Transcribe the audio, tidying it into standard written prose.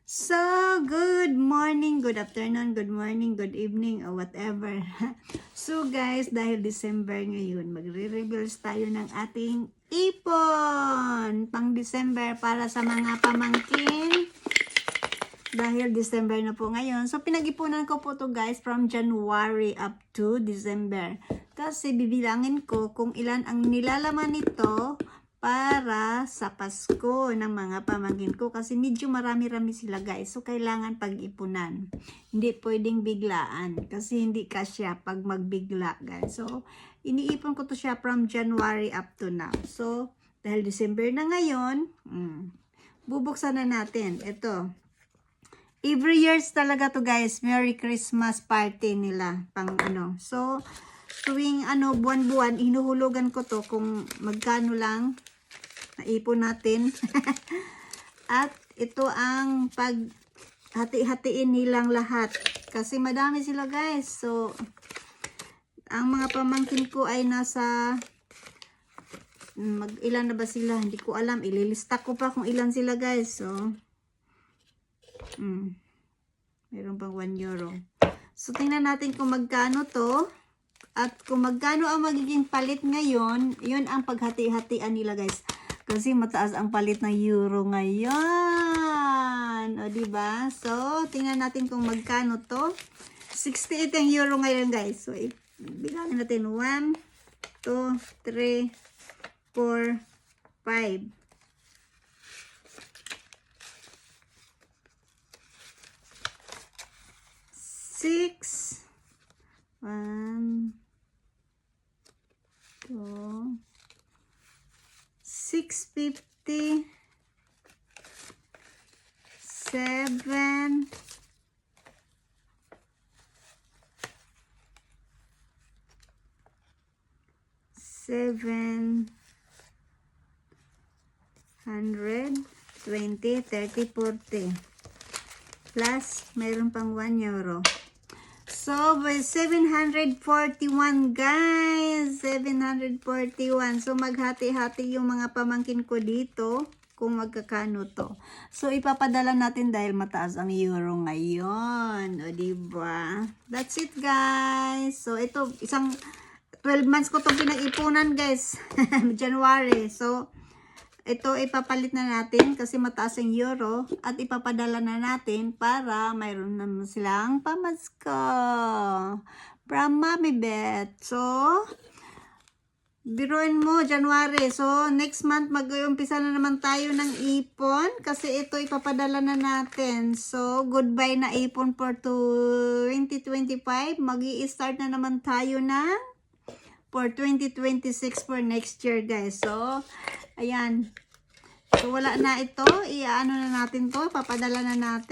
So, good morning, good afternoon, good morning, good evening, or whatever. So guys, dahil December ngayon, magre-reveals tayo ng ating ipon pang December para sa mga pamangkin. Dahil December na po ngayon. So, pinag-ipunan ko po to guys from January up to December. Kasi bibilangin ko kung ilan ang nilalaman nito para sa Pasko ng mga pamangkin ko. Kasi medyo marami-rami sila guys. So, kailangan pag-ipunan. Hindi pwedeng biglaan. Kasi hindi kasya pag magbigla guys. So, iniipon ko to siya from January up to now. So, dahil December na ngayon, bubuksan na natin. Ito. Every years talaga to guys, Merry Christmas party nila, pang ano. So, tuwing buwan-buwan, hinuhulugan ko to kung magkano lang naipon natin. At ito ang pag hati-hatiin nilang lahat. Kasi madami sila guys. So, ang mga pamangkin ko ay nasa, ilan na ba sila? Hindi ko alam. Ililista ko pa kung ilan sila guys. So, meron pang 1 euro. So, tingnan natin kung magkano to. At kung magkano ang magiging palit ngayon, yun ang paghati-hatian nila guys. Kasi mataas ang palit ng euro ngayon. O, diba? So, tingnan natin kung magkano to. 68 ang euro ngayon guys. So, bilangin natin. 1, 2, 3, 4, 5. 6, 1, 2, 650, 7, 700, 20, 30, 40. Plus, mayroon pang 1 euro. So, by 741 guys. 741. So, maghati-hati yung mga pamangkin ko dito kung magkakano to. So, ipapadala natin dahil mataas ang euro ngayon. O, diba? That's it guys. So, ito, isang 12 months ko itong pinag-ipunan guys. January. So, ito ipapalit na natin kasi mataas ang euro at ipapadala na natin para mayroon naman silang pamasko from Mami Bet. So, biruin mo January. So, next month mag-umpisa na naman tayo ng ipon kasi ito ipapadala na natin. So, goodbye na ipon for 2025. Mag-i-start na naman tayo ng for 2026 for next year guys. So, ayan. So, wala na ito. Iaano na natin to. Papadala na natin.